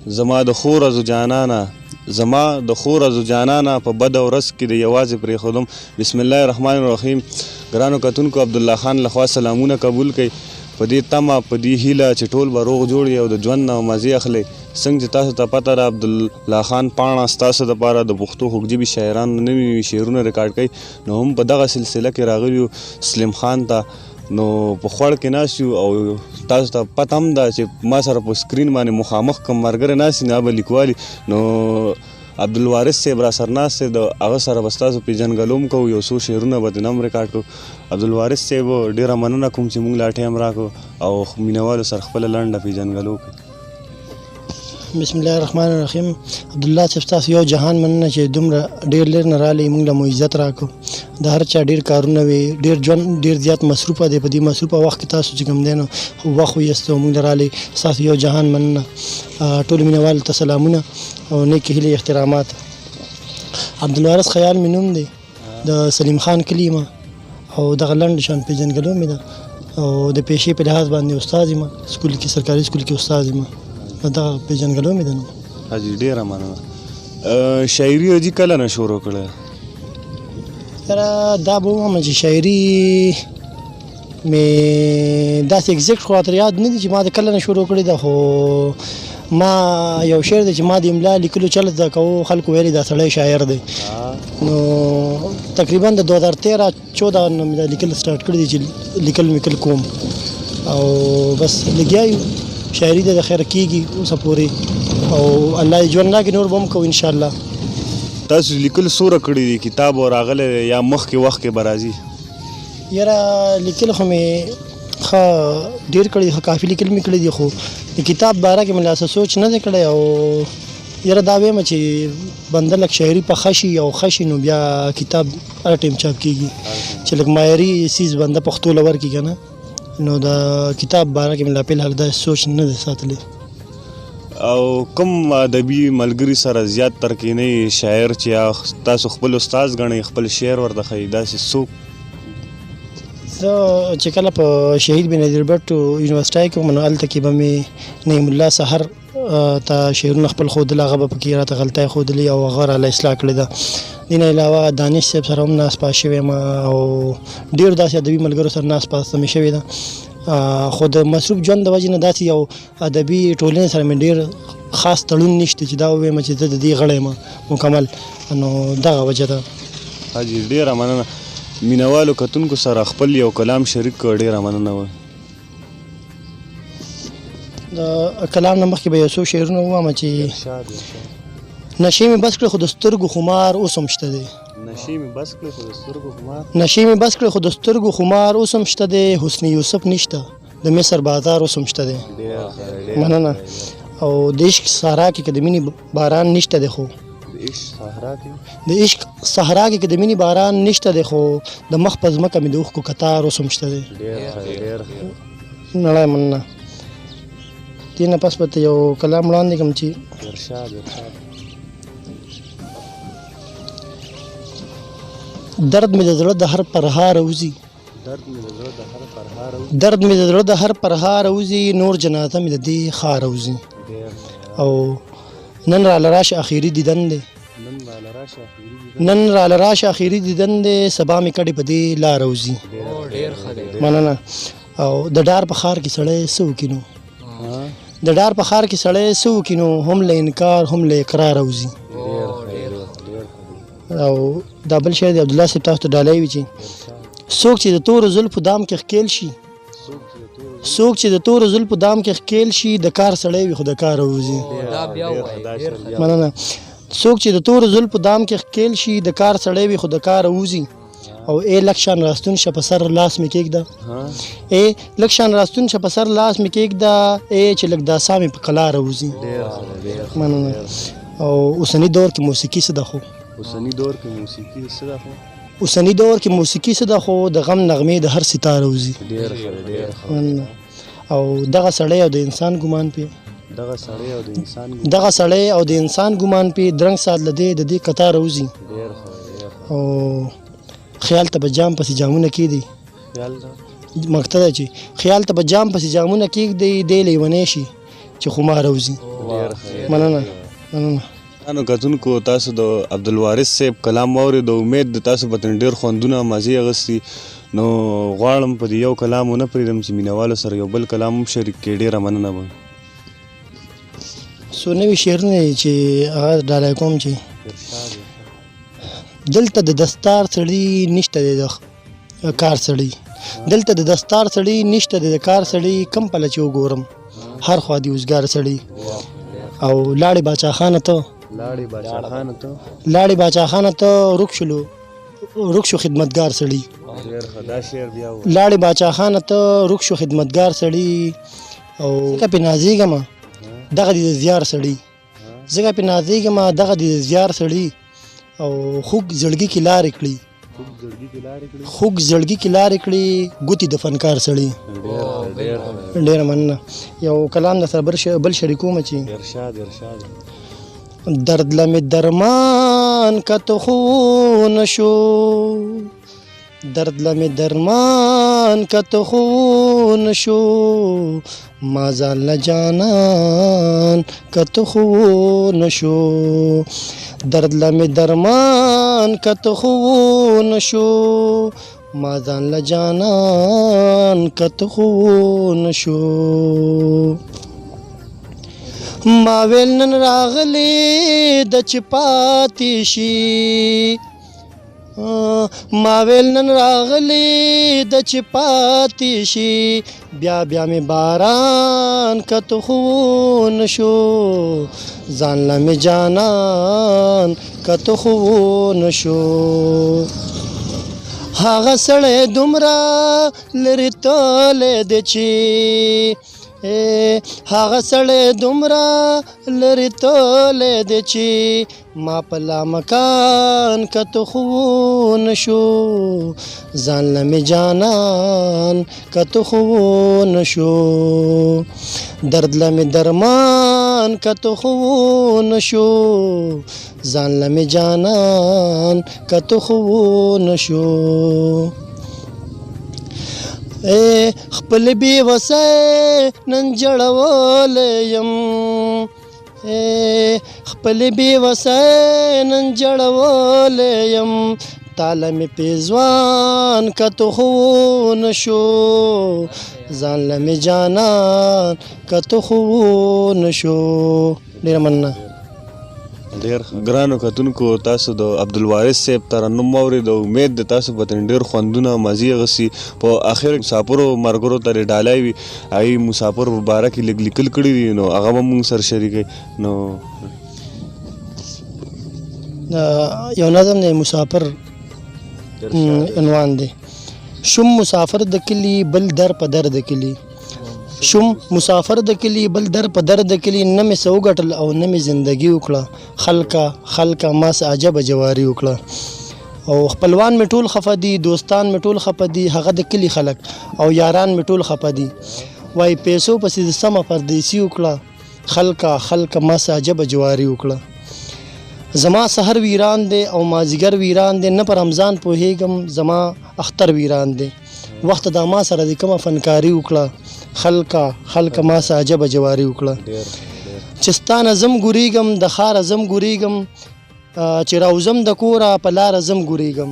زما د خور ازو جانانه زما د خور ازو جانانه په بد ورځ کې د یوازې پرېښودم. بسم الله الرحمن الرحیم. ګرانو کتونکو عبدالله خان لخوا سلامونه قبول کړئ. په دې تمه په دې هیله چې ټول به روغ جوړ او د ژوند نه مزې اخلئ. څنګه چې تاسو ته پته ده عبدالله خان پاڼه ستاسو دپاره د پښتو خوږژبي شاعرانو نوي شعرونه ریکارډ کوي. نو هم په دغه سلسله کې راغلي یو سلیم خان ته. نو په خوړ کې ناست یو او تاسو ته پته هم ده چې ما سره په سکرین باندې مخامخ کوم ملګری ناست نه به لیکوالي. نو عبدالوارث صاحب را سره ناست دی، د هغه سره به ستاسو پېژنګلو هم کوو، یو څو شعرونه به د نه هم ریکارډ کوو. عبدالوارث صاحب ډېره مننه کوم چې موږ لا ټایم راکړو او مینوالو سره خپله لنډه پېژنګلو کوي. بسم الله الرحمن الرحیم. عبدالله صاحب تاسو یو جهان مننه چې دومره ډېر لرې نه راغلئ، موږ له مو عزت راکړو. د هر چا ډېر کارونه وي، ډېر ژوند ډېر زیات مصروفه دی. په دې مصروفه وخت کې تاسو چې کوم دی نو وخت ویستو موږ له راغلئ. ستاسو یو جهان مننه. ټولو مینوالو ته سلامونه او نیکې هیلې احترامات. عبدالوارث خیال مې نوم دی، د سلیم خان کلي یم او دغه لنډ شان پېژنګلو مې ده او د پیشې په لحاظ باندې استاد یم، سکول کې سرکاري سکول کې استاد یم. دغه پېژنګلو مې ده. نو حاجي ډېره مننه. شاعري حاجي کله نه شروع کړې؟ یاره دا به ووایم چې شاعري مې داسې اګزیکټ خو راته یاد نه دي چې ما د کله نه شروع کړې ده. خو ما یو شعر دی چې ما د املا لیکلو چل زده کوو، خلکو ویلي دا سړی شاعر دی. نو تقریبا د 2013-14 نه مې دا لیکل سټارټ کړي دي چې لیکل مې کوم او بس لګیا یو. شاعري د خیر کېږي اوسه پورې او الله دې ژوند راکړي، نور به هم کوو انشاءالله. تاسو لیکل څومره کړي دي؟ کتاب راغلی یا مخکې وخت کې به راځي؟ یاره لیکل خو مې ښه ډېر کړي دي، ښه کافي لیکل مې کړي دي، خو د کتاب باره کې مې لا څه سوچ نه دی کړی. او یاره دا وایم چې بنده لږ شاعري پخه شي او ښه شي نو بیا کتاب هر ټایم چاپ کېږي. چې لږ معیاري څیز بنده پښتو له ورکړي که نه نو د کتاب باره کې مې لا فلحال دا سوچ نه دی ساتلی. او کوم ادبي ملګري سره زیات تر کینئ شاعر چې تاسو خپل استاد ګڼئ، خپل شعر ورته ښایي، داسې څوک؟ زه چې کله په شهید بنظیر بټ یونیورسټۍ کې وم نو هلته کې به مې نعیم الله سحر ته شعرونه خپل ښودل، هغه به پکې راته غلطۍ ښودلې او هغه راله اصلاح کړې ده. دې نه علاوه دانش صاحب سره هم ناست پاس شوی یم او ډېر داسې ادبي ملګرو سره ناست پاسته مې شوې ده. خو د مصروف ژوند د وجې نه داسې یو ادبي ټولنې سره مې ډېر خاص تړون نشته چې دا ووایم چې زه د دې غړی یم مکمل. نو دغه وجه ده. حاجي ډېره مننه. مینوالو کتونکو سره خپل یو کلام شریک کړه، ډېره مننه وه. د کلام نه مخکې به یو څو شعرونه ووایم چې نشې مې بس کړې خو د سترګو خمار اوس هم شته دی. نشې مې بس کړې خو د سترګو خمار نشې مې بس کړې خو د سترګو خمار اوس هم شته دی. حسن یوسف نشته د مصر بازار اوس هم شته دی. مننه. او د عشق صحرا کې که د مینې باران نشته دی، خو د عشق صحرا کې که د مینې باران نشته دی، خو د مخ په ځمکه مې د اوښکو کتار اوس هم شته دی. نړۍ مننه. دې نه پس به ته یو کلام وړاندې کړم چې درد مې د زړه د هر پرهار وځي، درد مې د زړه د هر پرهار وځي، نور جنازه مې د دې ښار وځي. او نن راله راشه اخیري دیدن دی، نن راله راشه اخیري دیدن دی، سبا مې کډې په دې لاره وځي. مننه. او د ډار په ښار کې سړی څه وکړي نو د ډار په ښار کې سړی څه وکړي نو هم له انکار هم له اقرار وځي. او دا بل شعر دی عبدالله صاحب تاسو ته ډالۍ وي چې څوک چې د تورو زلفو دام کې ښکیل شي، څوک چې د تورو زلفو دام کې ښکیل شي، د کار سړی وي خو د کاره وځي. مننه. څوک چې د تورو زلفو دام کې ښکیل شي، د کار سړی وي خو د کاره وځي. او ای لک شان راستون شه په سر لاس مې کېږده، ای لک شان راستون شه په سر لاس مې کېږده، ای چې لږ دا سا مې په قلاره وځي. مننه. او اوسني دور کې موسیقي څه ده خو اوسني دور کې موسیقي څه ده خو د غم نغمې د هر ستاره وځي. او دغه سړی او د انسان ګمان پې دغه سړی او د انسان ګمان پې درنګ سات له دې د دې کتاره وځي. او خیال ته به جام پسې جامونه کېږدي، مقصد ده چې خیال ته به جام پسې جامونه کېږدي، دی لیونی شي چې خماره وځي. مننه مننه. نو کتونکو تاسو د عبدالوارث صاحب کلام واورید د امید د تاسو به ډېر خوندونه مزې اغوستي نو غواړم په دې یو کلام ونه پرېږدم چې مینهوالو سره یو بل کلام هم شریک کړي ډېره مننه به څو نوي شعرونه دي چې هغه ډالۍ کوم چې دلته د دستار سړي نشته دی د کار سړي دلته د دستار سړي نشته دی د کار سړي کم پله چې وګورم هر خوا دي اوزګار سړي او لاړې باچا خانه ته لاړې باچا خانه ته رک شو خدمتګار سړي لاړې باچا خانه ته رک شو خدمتګار سړي او ځکه پې نازېږم دغه دي د زیار سړي ځکه پې نازېږم دغه دي د زیار سړي او خوږ زړګي کې لارې کړي خوږ زړګي کې لارې کړي ګوتې د فنکار سړي ډېره مننه. یو کلام د سره بل شریکوم چې درد لمې درمان کته خو نشو درد لمې درمان کته خو نشو ما ځان له جانان کته خو نشو درد لمې درمان کته خو نشو ما ځان له جانان کته خو نشو ما ویل نن راغلی د چې پاتې شي ما ویل نن راغلی د چې پاتې شي بیا مې باران کته خو نشو ځان له مې جانان کته خو نشو هغه سړی دومره لرې تللی دی چې هغه سړی دومره لرې تللی دی چې ما په لامکان کته خو نشو ځان له مې جانان کته خو نشو درد له مې درمان کته خو نشو ځان له مې جانان کته خو نشو خپل بې وسه نن جړولی یم خپل بې وسه نن جړولی یم تاله مې پیزوان کته خو نشو ځان له مې جانان کته خو نشو. ډېره مننه. ډېر ګرانو کتونکو تاسو د عبدالوارث صاحب ترنم واورېد د امید د تاسو به ډېر خوندونه مزې اغوستي په اخر مسافرو ملګرو ته یې ډالۍ وي هغې مسافر په باره کې لږ لیکل کړي دي نو هغه به مونږ سره شریکوي نو یو نظم دی مسافر عنوان دی شم مسافر د کلي بل در په در د کلي شم مسافر د کلي بل در په در د کلي نه مې څه وګټل او نه مې زندګي وکړه خلکه ما څه عجبه جواري وکړه او خپلوان مې ټول خفه دي دوستان مې ټول خفه دي هغه د کلي خلک او یاران مې ټول خفه دي وایي پیسو پسې سمه پردیسي وکړه خلکه ما څه عجبه جواري وکړه زما سحر ویران دی او مازیګر ویران دی نه په رمضان پوهېږم زما اختر ویران دی وخت دا ما سره د کومه فنکاري وکړه خلکه ما څه عجبه جواري وکړه چې ستا نه زم ګورېږم د ښاره زم ګورېږم چې راوزم د کوره په لاره زم ګورېږم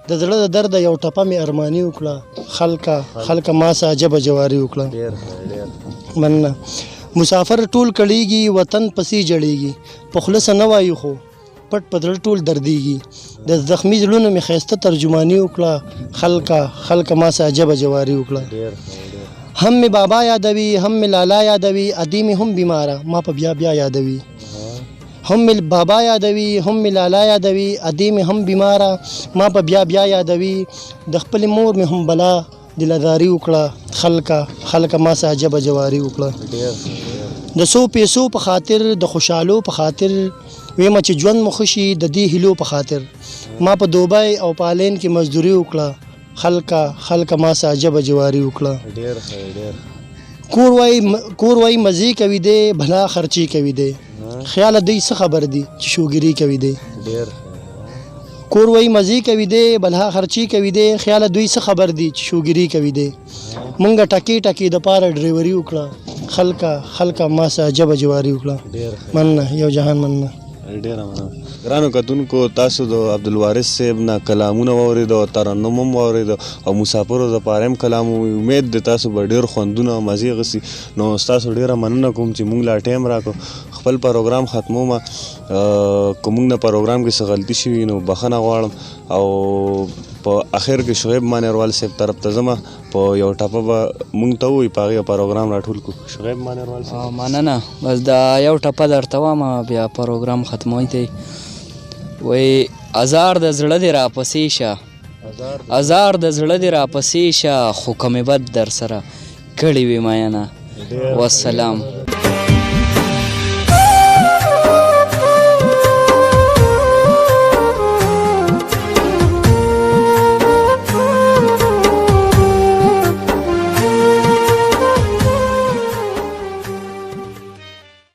د زړه د درده یو ټپه مې ارماني وکړه خلکه ما څه عجبه جواري وکړه. مننه. مسافر ټول کړیږي وطن پسې جړیږي په خوله څه نه وایي خو پټ په زړه ټول دردیږي د زخمي زړونو مې ښایسته ترجماني وکړه خلکه ما څه عجبه جواري وکړه. هم مې بابا یادوي هم مې لالا یادوي ادي مې هم بیماره ما په بیا یادوي هم مې بابا یادوي هم مې لالا یادوي ادي مې هم بیماره ما په بیا یادوي د خپلې مور مې هم بلا دلداري وکړه خلکه ما څه عجبه جواري وکړه. د څو پیسو په خاطر د خوشحالو په خاطر ویمه چې ژوند مو ښه شي د دې هیلو په خاطر ما په دوبۍ او پالین کې مزدوري وکړه خلکه ما څه عجبه جواري وکړه. کور وای مزې کوي دی بلا خرچې کوي دی خیال دوی څه خبر دی چې شوګیري کوي دی کور وای مزې کوي دی بلا خرچې کوي دی خیال دوی څه خبر دی چې شوګیري کوي دی مونږ ټکی د پاره ډریوري وکړه خلکه ما سره ژبه جواري وکړه. مننه، یو جهان مننه. ډیره مننه. ګرانو کتونکو، تاسو د عبدالوارث صاحب نه کلامونه واورېدو، ترنم هم واورېدو او مسافرو دپاره هم کلام و. امید د تاسو به ډېر خوندونه او مزې غسي. نو ستاسو ډېره مننه کوم چې موږ لا ټایم راکړو. خپل پروګرام ختمومه. که موږ نه پروګرام کې څه غلطي شوي نو بخښنه غواړم او په اخر کې شعیب مانیروال صاحب طرف ته ځمه. په یو ټپه به موږ ته ووایي، په هغې پروګرام راټول کړو. شعیب مانیروال صاحب مننه. بس دا یو ټپه درته وایم بیا پروګرام ختموي ته وایي ازار د زړه دې راپسې شه، ازار د زړه دې راپسې شه، خو که مې بد در سره کړې وي مینه. والسلام.